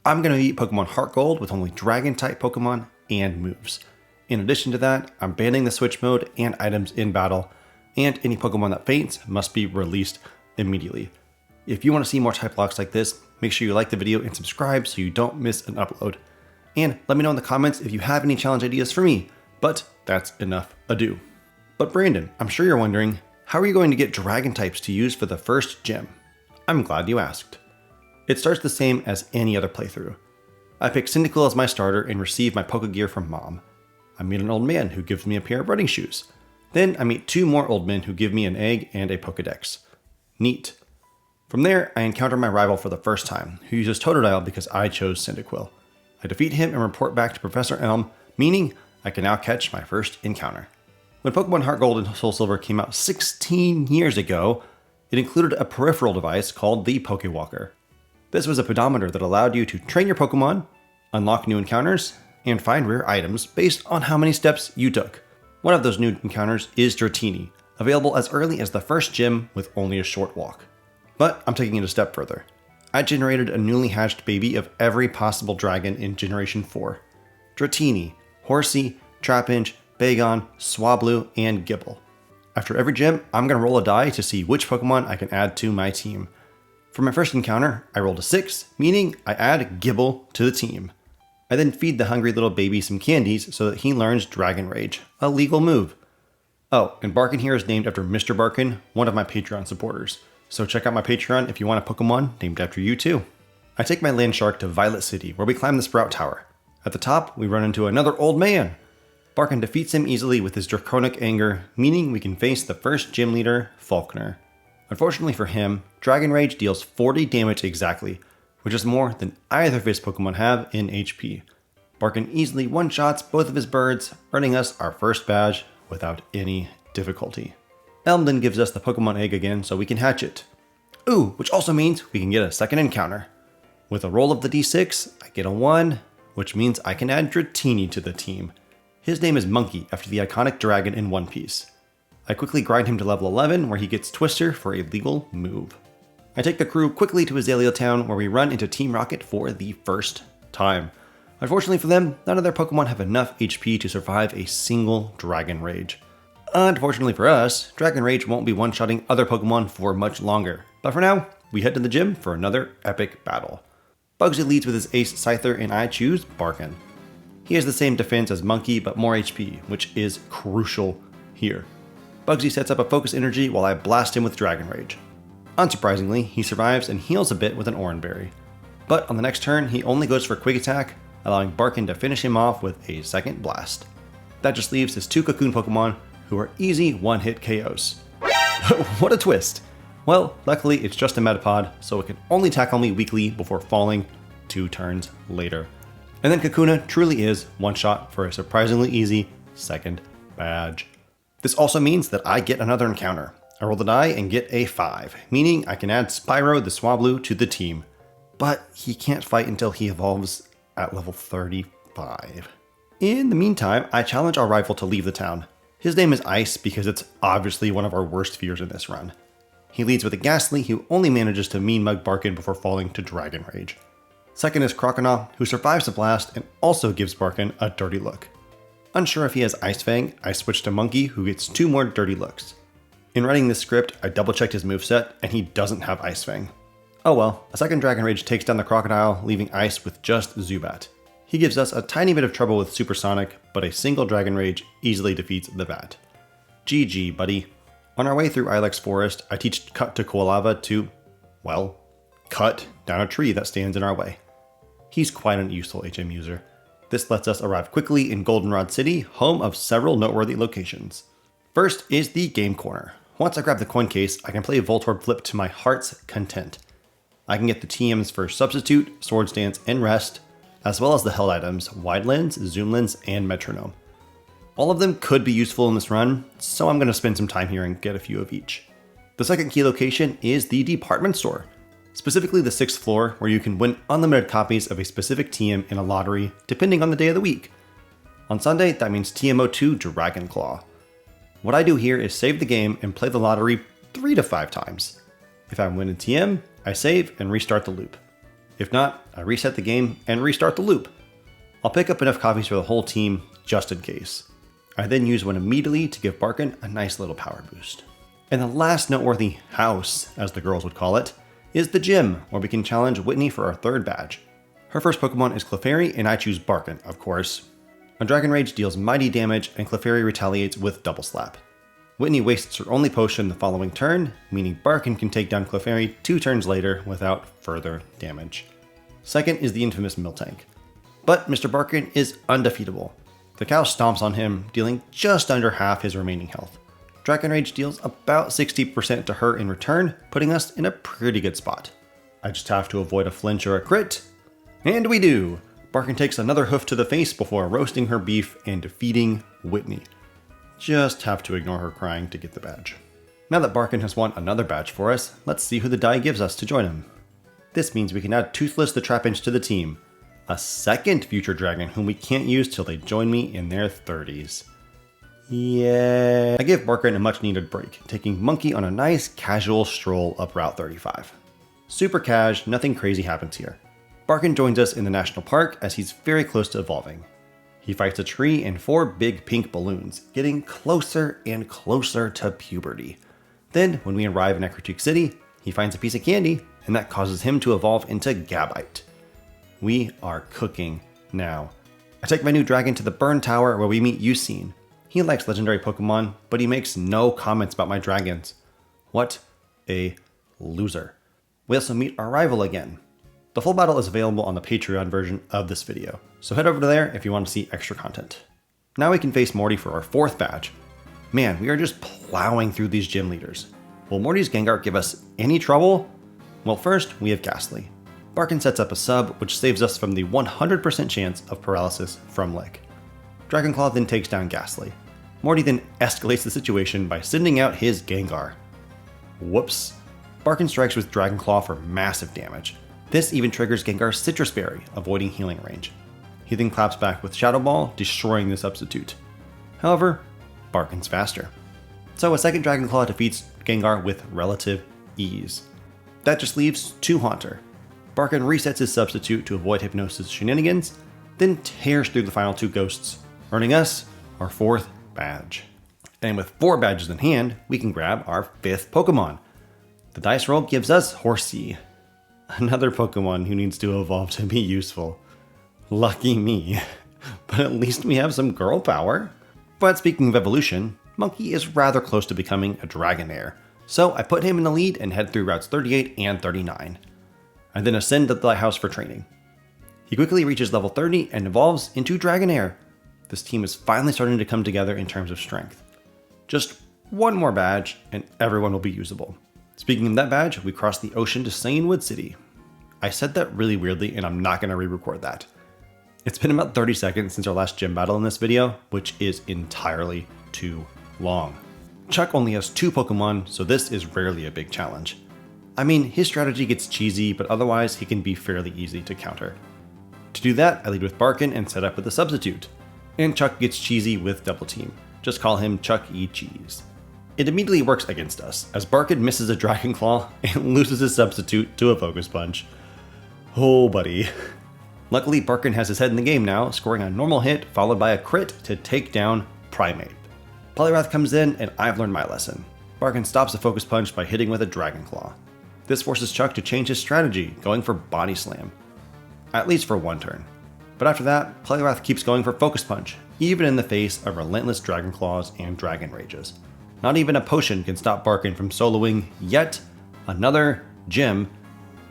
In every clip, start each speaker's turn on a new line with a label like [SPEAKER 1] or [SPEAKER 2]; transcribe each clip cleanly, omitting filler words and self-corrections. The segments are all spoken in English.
[SPEAKER 1] I'm going to beat Pokemon HeartGold with only Dragon-type Pokemon and moves. In addition to that, I'm banning the switch mode and items in battle, and any Pokemon that faints must be released immediately. If you want to see more Typelocks like this, make sure you like the video and subscribe so you don't miss an upload. And let me know in the comments if you have any challenge ideas for me, but that's enough ado. But Brandon, I'm sure you're wondering, how are you going to get Dragon types to use for the first gym? I'm glad you asked. It starts the same as any other playthrough. I pick Cyndaquil as my starter and receive my Pokegear from Mom. I meet an old man who gives me a pair of running shoes. Then I meet 2 more old men who give me an egg and a Pokedex. Neat. From there, I encounter my rival for the first time, who uses Totodile because I chose Cyndaquil. I defeat him and report back to Professor Elm, meaning I can now catch my first encounter. When Pokemon HeartGold and Soul Silver came out 16 years ago, it included a peripheral device called the Pokewalker. This was a pedometer that allowed you to train your Pokemon, unlock new encounters, and find rare items based on how many steps you took. One of those new encounters is Dratini, available as early as the first gym with only a short walk. But I'm taking it a step further. I generated a newly hatched baby of every possible dragon in Generation 4. Dratini, Horsey, Trapinch, Bagon, Swablu, and Gible. After every gym, I'm going to roll a die to see which Pokemon I can add to my team. For my first encounter, I rolled a 6, meaning I add Gible to the team. I then feed the hungry little baby some candies so that he learns Dragon Rage, a legal move. Oh, and Barkin here is named after Mr. Barkin, one of my Patreon supporters. So check out my Patreon if you want a Pokemon named after you too. I take my Landshark to Violet City, where we climb the Sprout Tower. At the top, we run into another old man. Barkin defeats him easily with his Draconic Anger, meaning we can face the first gym leader, Falkner. Unfortunately for him, Dragon Rage deals 40 damage exactly, which is more than either of his Pokemon have in HP. Barkin easily one-shots both of his birds, earning us our first badge without any difficulty. Elm then gives us the Pokemon egg again so we can hatch it. Ooh, which also means we can get a second encounter. With a roll of the d6, I get a 1, which means I can add Dratini to the team. His name is Monkey after the iconic dragon in One Piece. I quickly grind him to level 11 where he gets Twister for a legal move. I take the crew quickly to Azalea Town where we run into Team Rocket for the first time. Unfortunately for them, none of their Pokemon have enough HP to survive a single Dragon Rage. Unfortunately for us, Dragon Rage won't be one-shotting other Pokemon for much longer. But for now, we head to the gym for another epic battle. Bugsy leads with his ace Scyther and I choose Barkin. He has the same defense as Monkey but more HP, which is crucial here. Bugsy sets up a focus energy while I blast him with Dragon Rage. Unsurprisingly, he survives and heals a bit with an Oranberry. But on the next turn, he only goes for Quick Attack, allowing Barkin to finish him off with a second blast. That just leaves his 2 Cocoon Pokemon, who are easy one-hit KOs. What a twist! Well, luckily it's just a Metapod, so it can only tackle me weakly before falling 2 turns later. And then Kakuna truly is one shot for a surprisingly easy second badge. This also means that I get another encounter. I roll the die and get a 5, meaning I can add Spyro the Swablu to the team. But he can't fight until he evolves at level 35. In the meantime, I challenge our rival to leave the town. His name is Ice because it's obviously one of our worst fears in this run. He leads with a Ghastly who only manages to mean mug Barkin before falling to Dragon Rage. Second is Croconaw, who survives the blast and also gives Barkin a dirty look. Unsure if he has Ice Fang, I switch to Monkey, who gets 2 more dirty looks. In writing this script, I double-checked his moveset, and he doesn't have Ice Fang. Oh well, a second Dragon Rage takes down the Crocodile, leaving Ice with just Zubat. He gives us a tiny bit of trouble with Supersonic, but a single Dragon Rage easily defeats the Bat. GG, buddy. On our way through Ilex Forest, I teach Cut to Koalava to, well, cut down a tree that stands in our way. He's quite an useful HM user. This lets us arrive quickly in Goldenrod City, home of several noteworthy locations. First is the Game Corner. Once I grab the coin case, I can play Voltorb Flip to my heart's content. I can get the TMs for Substitute, Swords Dance, and Rest, as well as the held items Wide Lens, Zoom Lens, and Metronome. All of them could be useful in this run, so I'm going to spend some time here and get a few of each. The second key location is the department store, specifically the 6th floor where you can win unlimited copies of a specific TM in a lottery depending on the day of the week. On Sunday, that means TM02 Dragon Claw. What I do here is save the game and play the lottery 3 to 5 times. If I win a TM, I save and restart the loop. If not, I reset the game and restart the loop. I'll pick up enough copies for the whole team just in case. I then use one immediately to give Barkin a nice little power boost. And the last noteworthy house, as the girls would call it, is the gym, where we can challenge Whitney for our third badge. Her first Pokemon is Clefairy, and I choose Barkin, of course. A Dragon Rage deals mighty damage, and Clefairy retaliates with Double Slap. Whitney wastes her only potion the following turn, meaning Barkin can take down Clefairy 2 turns later without further damage. Second is the infamous Miltank. But Mr. Barkin is undefeatable. The cow stomps on him, dealing just under half his remaining health. Dragon Rage deals about 60% to her in return, putting us in a pretty good spot. I just have to avoid a flinch or a crit, and we do! Barkin takes another hoof to the face before roasting her beef and defeating Whitney. Just have to ignore her crying to get the badge. Now that Barkin has won another badge for us, let's see who the die gives us to join him. This means we can add Toothless the Trapinch to the team, a second future dragon whom we can't use till they join me in their 30s. Yeah. I give Barkin a much needed break, taking Monkey on a nice casual stroll up Route 35. Super cash, nothing crazy happens here. Barkin joins us in the national park as he's very close to evolving. He fights a tree and 4 big pink balloons, getting closer and closer to puberty. Then, when we arrive in Ecruteak City, he finds a piece of candy, and that causes him to evolve into Gabite. We are cooking now. I take my new dragon to the Burn Tower where we meet Eusine. He likes legendary Pokemon, but he makes no comments about my dragons. What a loser. We also meet our rival again. The full battle is available on the Patreon version of this video, so head over to there if you want to see extra content. Now we can face Morty for our 4th badge. Man, we are just plowing through these gym leaders. Will Morty's Gengar give us any trouble? Well, first we have Ghastly. Barkin sets up a sub, which saves us from the 100% chance of paralysis from Lick. Dragonclaw then takes down Ghastly. Morty then escalates the situation by sending out his Gengar. Whoops. Barkin strikes with Dragonclaw for massive damage. This even triggers Gengar's Citrus Berry, avoiding healing range. He then claps back with Shadow Ball, destroying the substitute. However, Barkin's faster. So a second Dragonclaw defeats Gengar with relative ease. That just leaves 2 Haunter. Barkin resets his substitute to avoid Hypnosis shenanigans, then tears through the final 2 ghosts, earning us our 4th badge. And with 4 badges in hand, we can grab our 5th Pokemon. The dice roll gives us Horsea, another Pokemon who needs to evolve to be useful. Lucky me, but at least we have some girl power. But speaking of evolution, Monkey is rather close to becoming a Dragonair, so I put him in the lead and head through routes 38 and 39. I then ascend to the lighthouse for training. He quickly reaches level 30 and evolves into Dragonair. This team is finally starting to come together in terms of strength. Just 1 more badge and everyone will be usable. Speaking of that badge, we cross the ocean to Sanewood City. I said that really weirdly and I'm not going to re-record that. It's been about 30 seconds since our last gym battle in this video, which is entirely too long. Chuck only has 2 Pokemon, so this is rarely a big challenge. I mean, his strategy gets cheesy, but otherwise he can be fairly easy to counter. To do that, I lead with Barkin and set up with a substitute. And Chuck gets cheesy with Double Team. Just call him Chuck E. Cheese. It immediately works against us, as Barkin misses a Dragonclaw and loses his substitute to a Focus Punch. Oh buddy. Luckily, Barkin has his head in the game now, scoring a normal hit followed by a crit to take down Primeape. Poliwrath comes in and I've learned my lesson. Barkin stops a Focus Punch by hitting with a Dragonclaw. This forces Chuck to change his strategy, going for Body Slam. At least for 1 turn. But after that, Poliwrath keeps going for Focus Punch, even in the face of relentless Dragonclaws and Dragon Rages. Not even a potion can stop Barkin from soloing yet another gym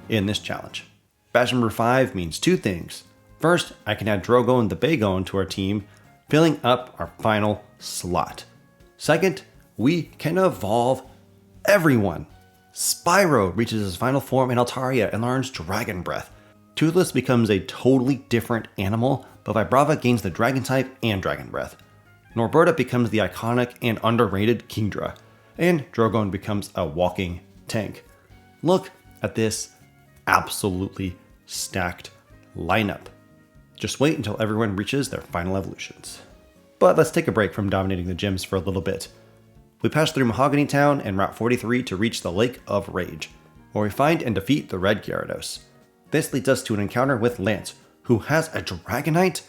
[SPEAKER 1] in this challenge. Badge number 5 means 2 things. First, I can add Drogon the Bagon to our team, filling up our final slot. Second, we can evolve everyone. Spyro reaches his final form in Altaria and learns Dragon Breath. Toothless becomes a totally different animal, but Vibrava gains the Dragon type and Dragon Breath. Norberta becomes the iconic and underrated Kingdra, and Drogon becomes a walking tank. Look at this absolutely stacked lineup. Just wait until everyone reaches their final evolutions. But let's take a break from dominating the gyms for a little bit. We pass through Mahogany Town and Route 43 to reach the Lake of Rage, where we find and defeat the Red Gyarados. This leads us to an encounter with Lance, who has a Dragonite.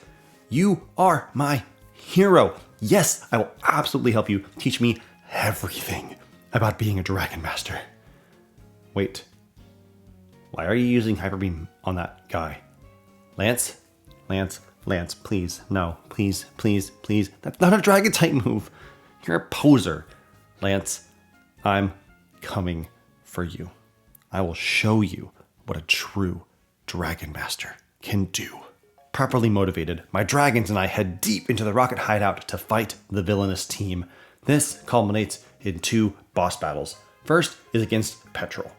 [SPEAKER 1] You are my hero. Yes, I will absolutely help you. Teach me everything about being a Dragon Master. Wait, why are you using Hyper Beam on that guy? Lance, please, no, please. That's not a Dragon type move. You're a poser. Lance, I'm coming for you. I will show you what a true Dragon Master can do. Properly motivated, my dragons and I head deep into the Rocket hideout to fight the villainous team. This culminates in 2 boss battles. First is against Petrol.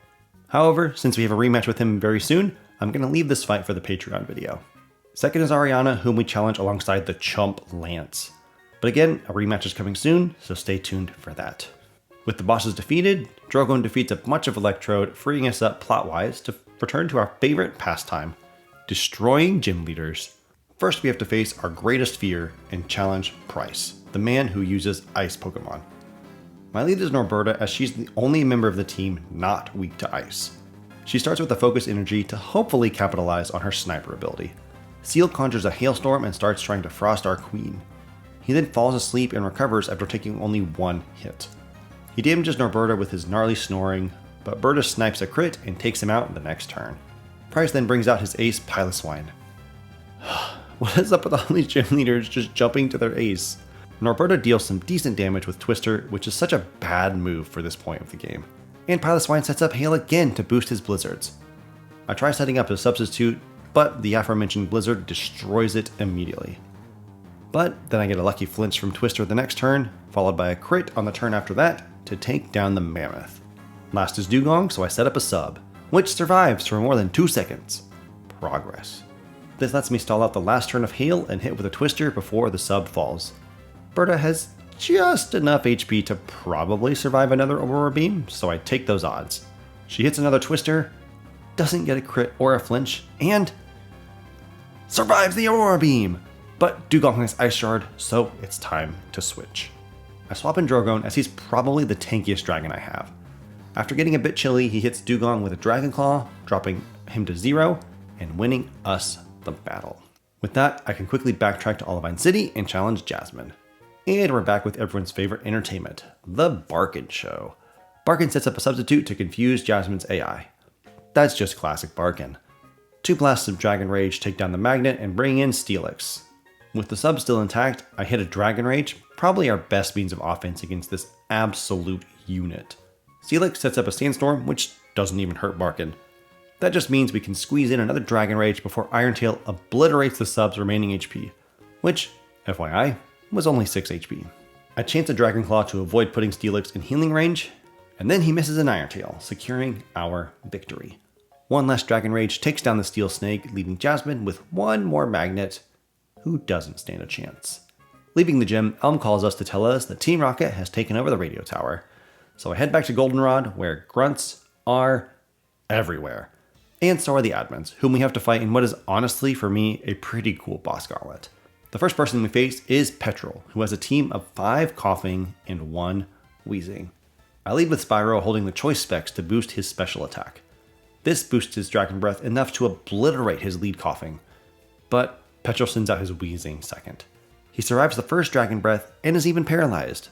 [SPEAKER 1] However, since we have a rematch with him very soon, I'm going to leave this fight for the Patreon video. Second is Ariana, whom we challenge alongside the chump Lance. But again, a rematch is coming soon, so stay tuned for that. With the bosses defeated, Drogon defeats a bunch of Electrode, freeing us up plot-wise to return to our favorite pastime, destroying gym leaders. First, we have to face our greatest fear and challenge Price, the man who uses ice Pokemon. My lead is Norberta, as she's the only member of the team not weak to ice. She starts with a focus energy to hopefully capitalize on her sniper ability. Seal conjures a hailstorm and starts trying to frost our queen. He then falls asleep and recovers after taking only 1 hit. He damages Norberta with his gnarly snoring, but Berta snipes a crit and takes him out the next turn. Price then brings out his ace Piloswine. What is up with all these gym leaders just jumping to their ace? Norberta deals some decent damage with Twister, which is such a bad move for this point of the game. And Piloswine sets up Hail again to boost his blizzards. I try setting up a substitute, but the aforementioned blizzard destroys it immediately. But then I get a lucky flinch from Twister the next turn, followed by a crit on the turn after that to take down the Mammoth. Last is Dugong, so I set up a sub, which survives for more than 2 seconds. Progress. This lets me stall out the last turn of Hail and hit with a Twister before the sub falls. Berta has just enough HP to probably survive another Aurora Beam, so I take those odds. She hits another Twister, doesn't get a crit or a flinch, and survives the Aurora Beam! But Dugong has Ice Shard, so it's time to switch. I swap in Drogon, as he's probably the tankiest dragon I have. After getting a bit chilly, he hits Dugong with a Dragon Claw, dropping him to 0 and winning us the battle. With that, I can quickly backtrack to Olivine City and challenge Jasmine. And we're back with everyone's favorite entertainment, the Barkin Show. Barkin sets up a substitute to confuse Jasmine's AI. That's just classic Barkin. 2 blasts of Dragon Rage take down the Magnet and bring in Steelix. With the sub still intact, I hit a Dragon Rage, probably our best means of offense against this absolute unit. Steelix sets up a Sandstorm, which doesn't even hurt Barkin. That just means we can squeeze in another Dragon Rage before Irontail obliterates the sub's remaining HP, which, FYI, was only 6 HP. I chance a Dragon Claw to avoid putting Steelix in healing range, and then he misses an Irontail, securing our victory. 1 last Dragon Rage takes down the Steel Snake, leaving Jasmine with 1 more Magnet, who doesn't stand a chance. Leaving the gym, Elm calls us to tell us that Team Rocket has taken over the radio tower. So I head back to Goldenrod, where grunts are everywhere. And so are the admins, whom we have to fight in what is honestly, for me, a pretty cool boss gauntlet. The first person we face is Petrol, who has a team of 5 coughing and 1 wheezing. I lead with Spyro holding the choice specs to boost his special attack. This boosts his Dragon Breath enough to obliterate his lead coughing, but Petrol sends out his wheezing second. He survives the first Dragon Breath and is even paralyzed,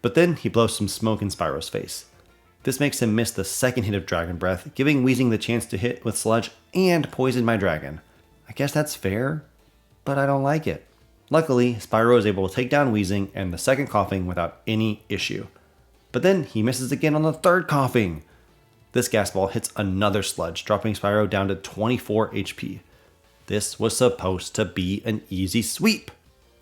[SPEAKER 1] but then he blows some smoke in Spyro's face. This makes him miss the second hit of Dragon Breath, giving Wheezing the chance to hit with Sludge and poison my dragon. I guess that's fair, but I don't like it. Luckily, Spyro is able to take down Wheezing and the second coughing without any issue. But then he misses again on the third coughing. This gas ball hits another Sludge, dropping Spyro down to 24 HP. This was supposed to be an easy sweep.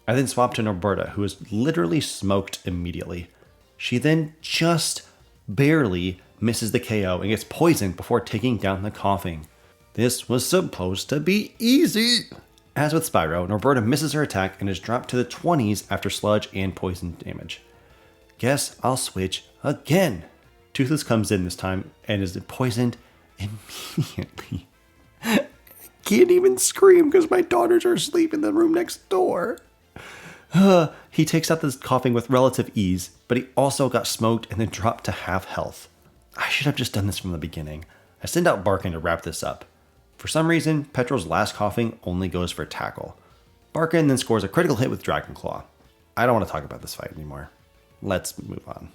[SPEAKER 1] I then swap to Norberta, who is literally smoked immediately. She then just barely misses the KO and gets poisoned before taking down the coughing. This was supposed to be easy. As with Spyro, Norberta misses her attack and is dropped to the 20s after sludge and poison damage. Guess I'll switch again. Toothless comes in this time and is poisoned immediately. I can't even scream because my daughters are asleep in the room next door. He takes out this coughing with relative ease, but he also got smoked and then dropped to half health. I should have just done this from the beginning. I send out Barkin to wrap this up. For some reason, Petrol's last coughing only goes for tackle. Barkin then scores a critical hit with Dragon Claw. I don't want to talk about this fight anymore. Let's move on.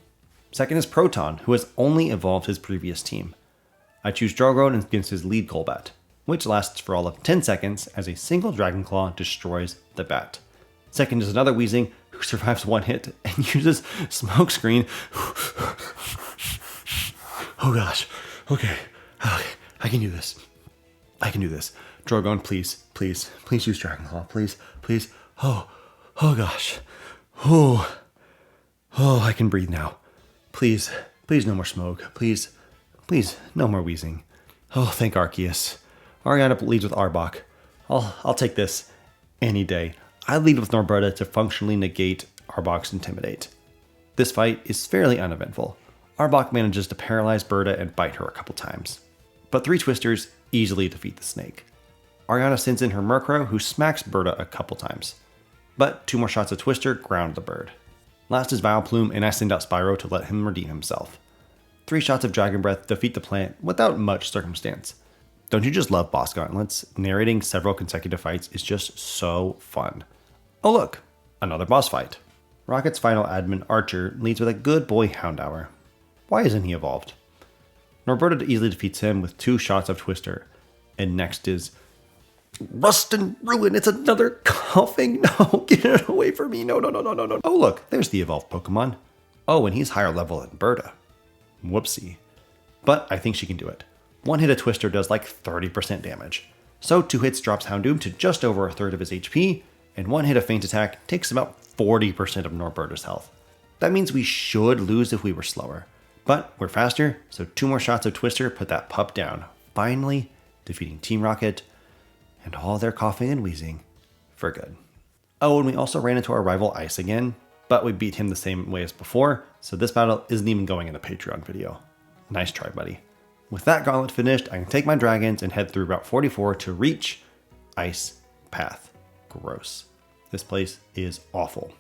[SPEAKER 1] Second is Proton, who has only evolved his previous team. I choose Goldenrod against his lead Golbat, which lasts for all of 10 seconds as a single Dragon Claw destroys the bat. Second is another Weezing, who survives one hit and uses Smokescreen. Oh gosh, okay, I can do this. I can do this. Drogon, please use Dragon Claw, please. Oh gosh. Oh, I can breathe now. Please, no more smoke. Please, no more Weezing. Oh, thank Arceus. Ariana leads with Arbok. I'll take this any day. I lead with Norberta to functionally negate Arbok's Intimidate. This fight is fairly uneventful. Arbok manages to paralyze Berta and bite her a couple times. But 3 Twisters easily defeat the snake. Ariana sends in her Murkrow, who smacks Berta a couple times. But 2 more shots of Twister ground the bird. Last is Vileplume, and I send out Spyro to let him redeem himself. 3 shots of Dragon Breath defeat the plant without much circumstance. Don't you just love boss gauntlets? Narrating several consecutive fights is just so fun. Oh look, another boss fight. Rocket's final admin, Archer, leads with a good boy Houndour. Why isn't he evolved? Norberta easily defeats him with 2 shots of Twister. And next is Rust and Ruin. It's another coughing. No, get it away from me. No. Oh look, there's the evolved Pokemon. Oh, and he's higher level than Berta. Whoopsie. But I think she can do it. 1 hit of Twister does like 30% damage. So 2 hits drops Houndoom to just over a third of his HP, and 1 hit of Feint Attack takes about 40% of Norberta's health. That means we should lose if we were slower. But we're faster, so 2 more shots of Twister put that pup down, finally defeating Team Rocket and all their coughing and wheezing for good. Oh, and we also ran into our rival Ice again, but we beat him the same way as before, so this battle isn't even going in a Patreon video. Nice try, buddy. With that gauntlet finished, I can take my dragons and head through Route 44 to reach Ice Path. Gross. This place is awful.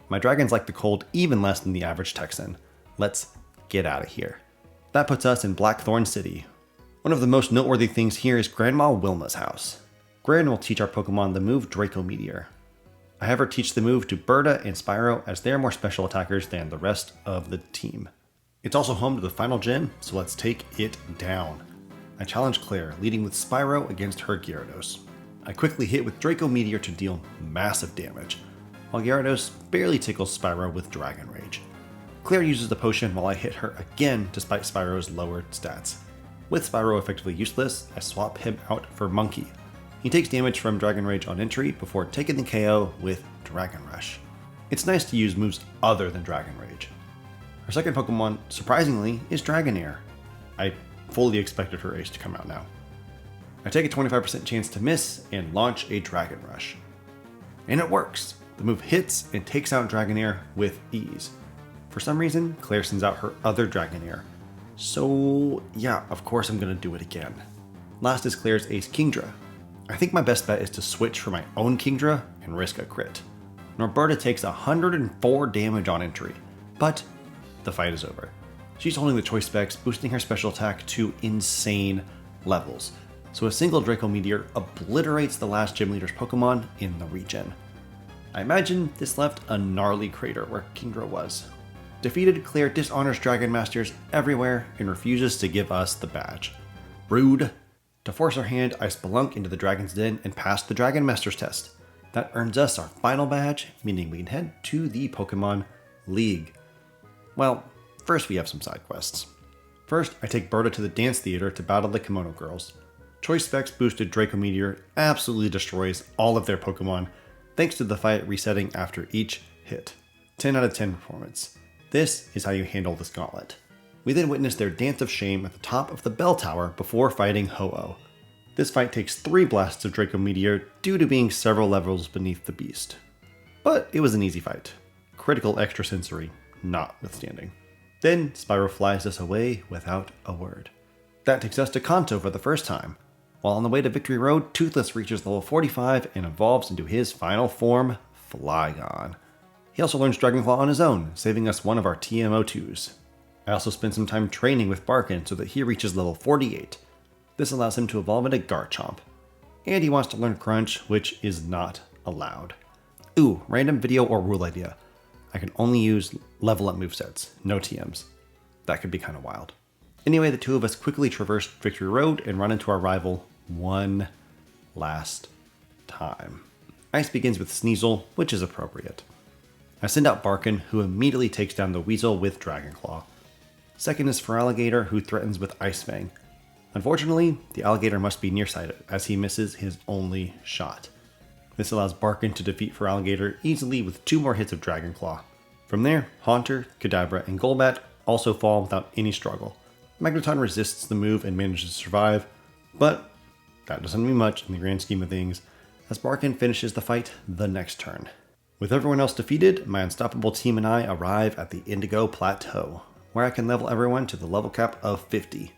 [SPEAKER 1] My dragons like the cold even less than the average Texan. Let's get out of here. That puts us in Blackthorn City. One of the most noteworthy things here is Grandma Wilma's house. Gran will teach our Pokemon the move Draco Meteor. I have her teach the move to Berta and Spyro, as they are more special attackers than the rest of the team. It's also home to the final gym, so let's take it down. I challenge Claire, leading with Spyro against her Gyarados. I quickly hit with Draco Meteor to deal massive damage, while Gyarados barely tickles Spyro with Dragon Rage. Claire uses the potion while I hit her again despite Spyro's lowered stats. With Spyro effectively useless, I swap him out for Monkey. He takes damage from Dragon Rage on entry before taking the KO with Dragon Rush. It's nice to use moves other than Dragon Rage. Our second Pokemon, surprisingly, is Dragonair. I fully expected her ace to come out now. I take a 25% chance to miss and launch a Dragon Rush. And it works! The move hits and takes out Dragonair with ease. For some reason, Claire sends out her other Dragonair. So yeah, of course I'm gonna do it again. Last is Claire's ace Kingdra. I think my best bet is to switch for my own Kingdra and risk a crit. Norberta takes 104 damage on entry, but the fight is over. She's holding the choice specs, boosting her special attack to insane levels. So a single Draco Meteor obliterates the last gym leader's Pokemon in the region. I imagine this left a gnarly crater where Kingdra was. Defeated, Claire dishonors Dragon Masters everywhere and refuses to give us the badge. Rude. To force our hand, I spelunk into the Dragon's Den and pass the Dragon Master's test. That earns us our final badge, meaning we can head to the Pokemon League. Well, first we have some side quests. First, I take Berta to the dance theater to battle the Kimono Girls. Choice Specs boosted Draco Meteor absolutely destroys all of their Pokemon, thanks to the fight resetting after each hit. 10 out of 10 performance. This is how you handle this gauntlet. We then witness their dance of shame at the top of the bell tower before fighting Ho-Oh. This fight takes 3 blasts of Draco Meteor due to being several levels beneath the beast. But it was an easy fight. Critical extrasensory notwithstanding. Then Spyro flies us away without a word. That takes us to Kanto for the first time. While on the way to Victory Road, Toothless reaches level 45 and evolves into his final form, Flygon. He also learns Dragon Claw on his own, saving us one of our TMO2s. I also spent some time training with Barkin so that he reaches level 48. This allows him to evolve into Garchomp. And he wants to learn Crunch, which is not allowed. Ooh, random video or rule idea. I can only use level up movesets, no TMs. That could be kind of wild. Anyway, the two of us quickly traverse Victory Road and run into our rival one last time. Ice begins with Sneasel, which is appropriate. I send out Barkin, who immediately takes down the Weasel with Dragon Claw. Second is Feraligatr, who threatens with Ice Fang. Unfortunately, the alligator must be nearsighted, as he misses his only shot. This allows Barkin to defeat Feraligatr easily with 2 more hits of Dragon Claw. From there, Haunter, Kadabra, and Golbat also fall without any struggle. Magneton resists the move and manages to survive, but that doesn't mean much in the grand scheme of things, as Barkin finishes the fight the next turn. With everyone else defeated, my unstoppable team and I arrive at the Indigo Plateau, where I can level everyone to the level cap of 50.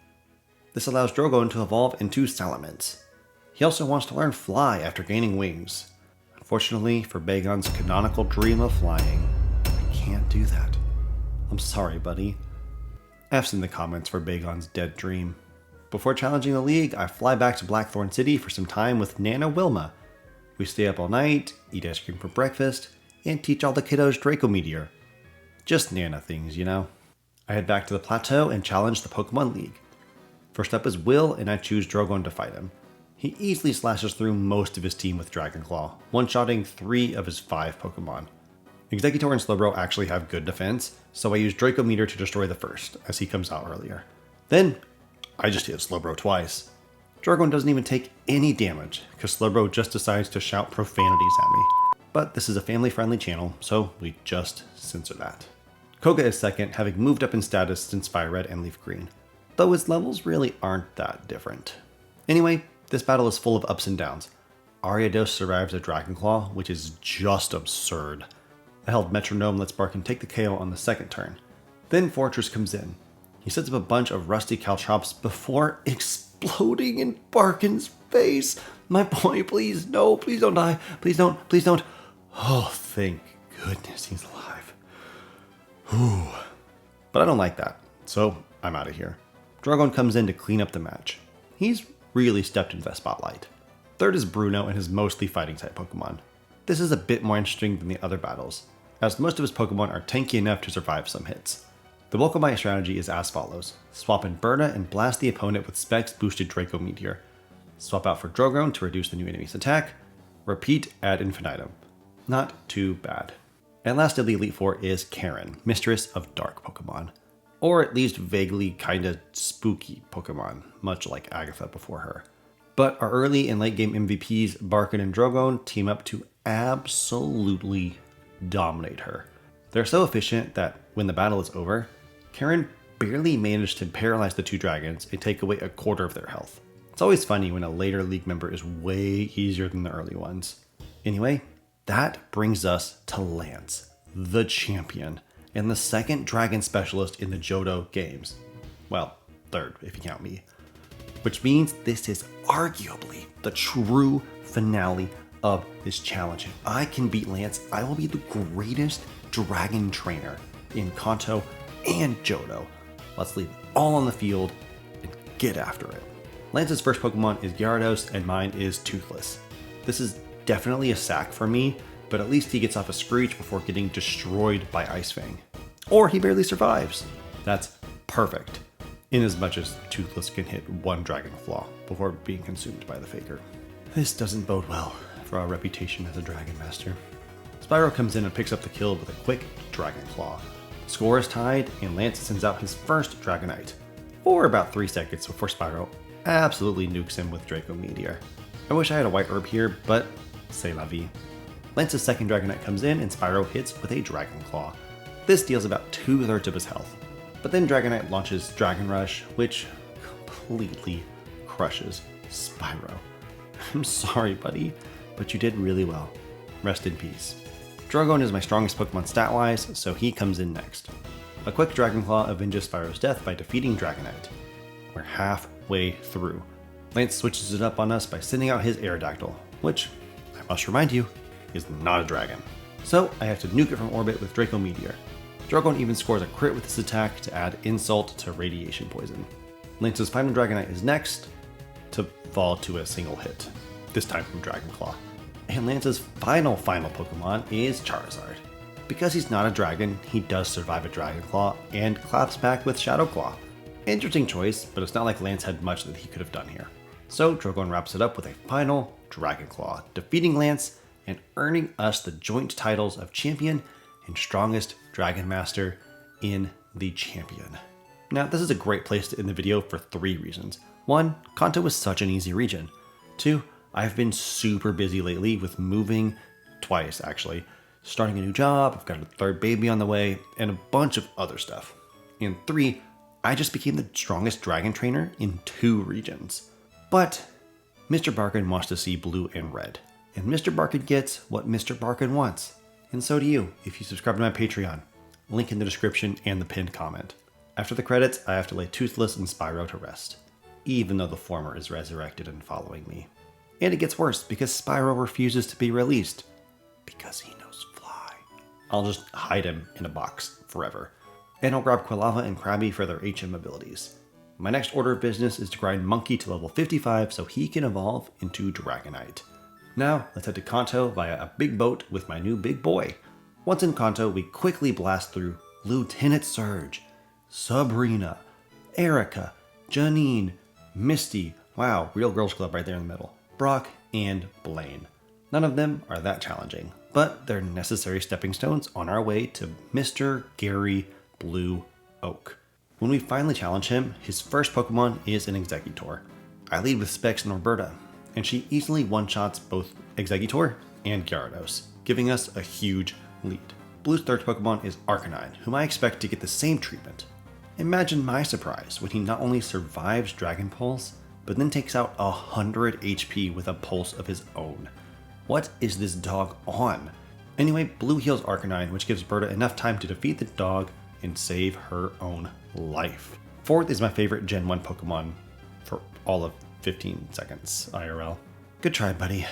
[SPEAKER 1] This allows Drogon to evolve into Salamence. He also wants to learn Fly after gaining wings. Unfortunately for Bagon's canonical dream of flying, I can't do that. I'm sorry, buddy. F's in the comments for Bagon's dead dream. Before challenging the League, I fly back to Blackthorn City for some time with Nana Wilma. We stay up all night, eat ice cream for breakfast, and teach all the kiddos Draco Meteor. Just Nana things, you know. I head back to the plateau and challenge the Pokemon League. First up is Will, and I choose Drogon to fight him. He easily slashes through most of his team with Dragon Claw, one-shotting 3 of his 5 Pokemon. Exeggutor and Slowbro actually have good defense, so I use Draco Meteor to destroy the first, as he comes out earlier. Then, I just hit Slowbro twice. Drogon doesn't even take any damage, because Slowbro just decides to shout profanities at me. But this is a family-friendly channel, so we just censor that. Koga is second, having moved up in status since Fire Red and Leaf Green, though his levels really aren't that different. Anyway, this battle is full of ups and downs. Ariados survives a Dragon Claw, which is just absurd. A held Metronome lets Barkin take the KO on the second turn. Then Fortress comes in. He sets up a bunch of rusty Caltrops before exploding in Barkin's face. My boy, please, no, please don't die. Please don't, please don't. Oh, thank goodness he's alive. Whew. But I don't like that, so I'm out of here. Drogon comes in to clean up the match. He's really stepped into the spotlight. Third is Bruno and his mostly fighting type Pokemon. This is a bit more interesting than the other battles, as most of his Pokemon are tanky enough to survive some hits. The bulk of my strategy is as follows. Swap in Berna and blast the opponent with Specs boosted Draco Meteor. Swap out for Drogon to reduce the new enemy's attack. Repeat ad infinitum. Not too bad. And last of the Elite Four is Karen, Mistress of Dark Pokemon. Or at least vaguely kinda spooky Pokemon, much like Agatha before her. But our early and late game MVPs, Barkin and Drogon, team up to absolutely dominate her. They're so efficient that when the battle is over, Karen barely managed to paralyze the 2 dragons and take away a quarter of their health. It's always funny when a later League member is way easier than the early ones. Anyway, that brings us to Lance, the champion, and the second dragon specialist in the Johto games. Well, third if you count me. Which means this is arguably the true finale of this challenge. If I can beat Lance, I will be the greatest dragon trainer in Kanto and Johto. Let's leave it all on the field and get after it. Lance's first Pokemon is Gyarados and mine is Toothless. This is definitely a sack for me, but at least he gets off a Screech before getting destroyed by Ice Fang. Or he barely survives. That's perfect, in as much as Toothless can hit 1 Dragon Claw before being consumed by the Faker. This doesn't bode well for our reputation as a Dragon Master. Spyro comes in and picks up the kill with a quick Dragon Claw. The score is tied, and Lance sends out his first Dragonite, for about 3 seconds before Spyro absolutely nukes him with Draco Meteor. I wish I had a white herb here, but c'est la vie. Lance's second Dragonite comes in, and Spyro hits with a Dragon Claw. This deals about 2/3 of his health. But then Dragonite launches Dragon Rush, which completely crushes Spyro. I'm sorry, buddy, but you did really well. Rest in peace. Drogon is my strongest Pokemon stat-wise, so he comes in next. A quick Dragon Claw avenges Spyro's death by defeating Dragonite. We're halfway through. Lance switches it up on us by sending out his Aerodactyl, which, I must remind you, is not a dragon. So I have to nuke it from orbit with Draco Meteor. Drogon even scores a crit with this attack to add insult to radiation poison. Lance's final Dragonite is next, to fall to a single hit, this time from Dragonclaw. And Lance's final Pokemon is Charizard. Because he's not a dragon, he does survive a Dragonclaw and claps back with Shadow Claw. Interesting choice, but it's not like Lance had much that he could have done here. So Drogon wraps it up with a final Dragonclaw, defeating Lance and earning us the joint titles of Champion and Strongest Dragon Master in the Champion. Now, this is a great place to end the video for 3 reasons. 1, Kanto was such an easy region. 2, I've been super busy lately with moving, twice actually, starting a new job, I've got a 3rd baby on the way, and a bunch of other stuff. And 3, I just became the strongest dragon trainer in 2 regions. But Mr. Barkin wants to see blue and red. And Mr. Barkin gets what Mr. Barkin wants. And so do you, if you subscribe to my Patreon. Link in the description and the pinned comment. After the credits, I have to lay Toothless and Spyro to rest, even though the former is resurrected and following me. And it gets worse because Spyro refuses to be released. Because he knows fly. I'll just hide him in a box forever. And I'll grab Quilava and Krabby for their HM abilities. My next order of business is to grind Monkey to level 55 so he can evolve into Dragonite. Now, let's head to Kanto via a big boat with my new big boy. Once in Kanto, we quickly blast through Lieutenant Surge, Sabrina, Erica, Janine, Misty, wow, real girls club right there in the middle, Brock, and Blaine. None of them are that challenging, but they're necessary stepping stones on our way to Mr. Gary Blue Oak. When we finally challenge him, his first Pokemon is an Exeggutor. I lead with Specs and Roberta, and she easily one-shots both Exeggutor and Gyarados, giving us a huge lead. Blue's 3rd Pokemon is Arcanine, whom I expect to get the same treatment. Imagine my surprise when he not only survives Dragon Pulse, but then takes out 100 HP with a pulse of his own. What is this dog on? Anyway, Blue heals Arcanine, which gives Berta enough time to defeat the dog and save her own life. 4th is my favorite Gen 1 Pokemon for all of 15 seconds IRL. Good try, buddy.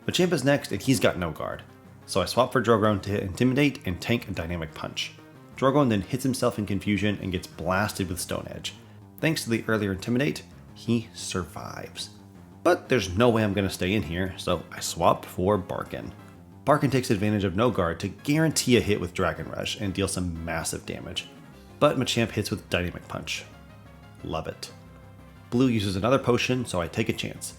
[SPEAKER 1] Machampa's next, and he's got no guard. So I swap for Drogon to hit Intimidate and tank a Dynamic Punch. Drogon then hits himself in confusion and gets blasted with Stone Edge. Thanks to the earlier Intimidate, he survives. But there's no way I'm going to stay in here, so I swap for Barkin. Barkin takes advantage of no guard to guarantee a hit with Dragon Rush and deal some massive damage. But Machamp hits with Dynamic Punch. Love it. Blue uses another potion, so I take a chance.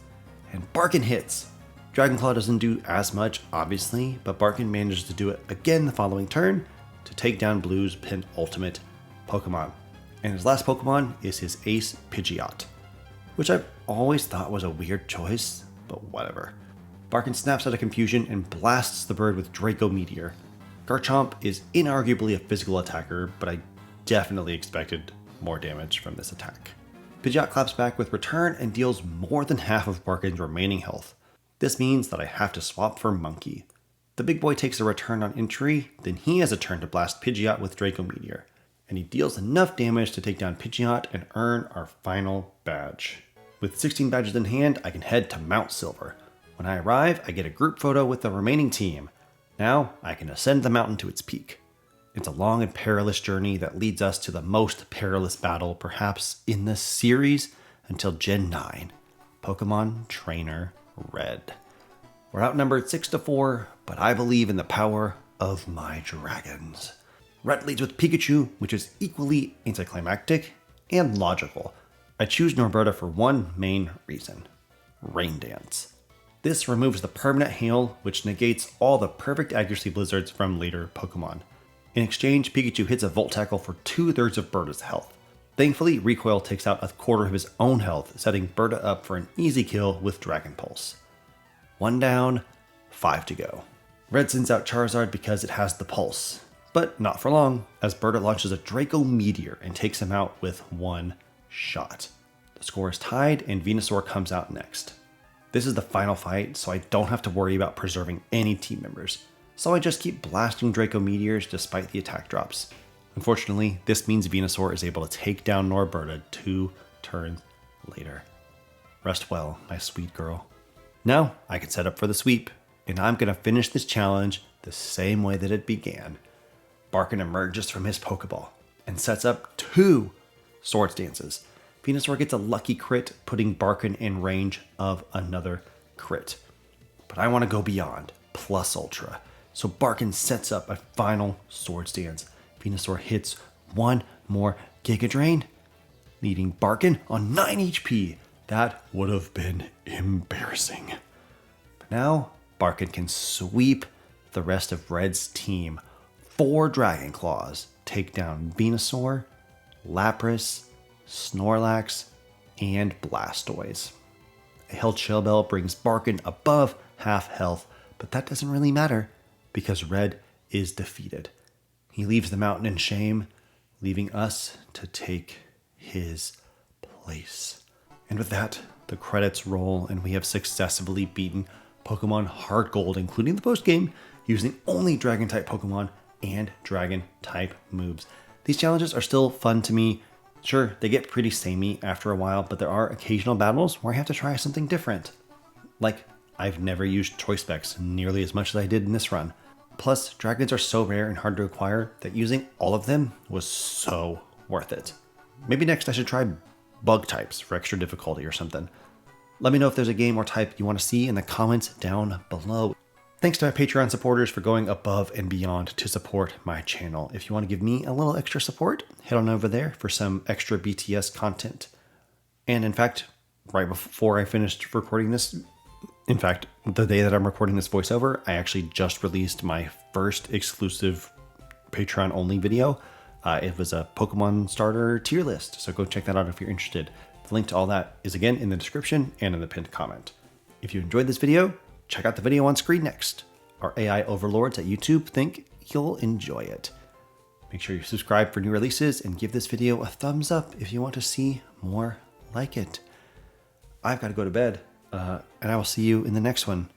[SPEAKER 1] And Barkin hits! Dragonclaw doesn't do as much, obviously, but Barkin manages to do it again the following turn to take down Blue's penultimate Pokemon. And his last Pokemon is his ace Pidgeot, which I've always thought was a weird choice, but whatever. Barkin snaps out of confusion and blasts the bird with Draco Meteor. Garchomp is inarguably a physical attacker, but I definitely expected more damage from this attack. Pidgeot claps back with Return and deals more than half of Barkin's remaining health. This means that I have to swap for Monkey. The big boy takes a return on entry, then he has a turn to blast Pidgeot with Draco Meteor, and he deals enough damage to take down Pidgeot and earn our final badge. With 16 badges in hand, I can head to Mount Silver. When I arrive, I get a group photo with the remaining team. Now, I can ascend the mountain to its peak. It's a long and perilous journey that leads us to the most perilous battle perhaps in the series until Gen 9, Pokemon Trainer Red. We're outnumbered 6-4, but I believe in the power of my dragons. Red leads with Pikachu, which is equally anticlimactic and logical. I choose Norberta for one main reason: Rain Dance. This removes the permanent hail, which negates all the perfect accuracy blizzards from later Pokemon. In exchange, Pikachu hits a Volt Tackle for 2/3 of Berta's health. Thankfully, Recoil takes out 1/4 of his own health, setting Berta up for an easy kill with Dragon Pulse. 1 down, 5 to go. Red sends out Charizard because it has the Pulse, but not for long, as Berta launches a Draco Meteor and takes him out with 1 shot. The score is tied and Venusaur comes out next. This is the final fight, so I don't have to worry about preserving any team members. So I just keep blasting Draco Meteors despite the attack drops. Unfortunately, this means Venusaur is able to take down Norberta 2 turns later. Rest well, my sweet girl. Now I can set up for the sweep, and I'm going to finish this challenge the same way that it began. Barkin emerges from his Pokeball and sets up 2 Swords Dances. Venusaur gets a lucky crit, putting Barkin in range of another crit. But I want to go beyond, plus Ultra. So Barkin sets up a final Swords Dance. Venusaur hits one more Giga Drain, leaving Barkin on 9 HP. That would have been embarrassing. But now, Barkin can sweep the rest of Red's team. 4 Dragon Claws take down Venusaur, Lapras, Snorlax, and Blastoise. A Held Shell Bell brings Barkin above half health, but that doesn't really matter because Red is defeated. He leaves the mountain in shame, leaving us to take his place. And with that, the credits roll and we have successfully beaten Pokemon HeartGold, including the post-game, using only Dragon-type Pokemon and Dragon-type moves. These challenges are still fun to me. Sure, they get pretty samey after a while, but there are occasional battles where I have to try something different. Like, I've never used Choice Specs nearly as much as I did in this run. Plus, dragons are so rare and hard to acquire that using all of them was so worth it. Maybe next I should try bug types for extra difficulty or something. Let me know if there's a game or type you want to see in the comments down below. Thanks to my Patreon supporters for going above and beyond to support my channel. If you want to give me a little extra support, head on over there for some extra BTS content. And in fact, right before I finished recording this, in fact, the day that I'm recording this voiceover, I actually just released my first exclusive Patreon only video. It was a Pokemon starter tier list, so go check that out if you're interested. The link to all that is again in the description and in the pinned comment. If you enjoyed this video, check out the video on screen next. Our AI overlords at YouTube think you'll enjoy it. Make sure you subscribe for new releases and give this video a thumbs up if you want to see more like it. I've got to go to bed, and I will see you in the next one.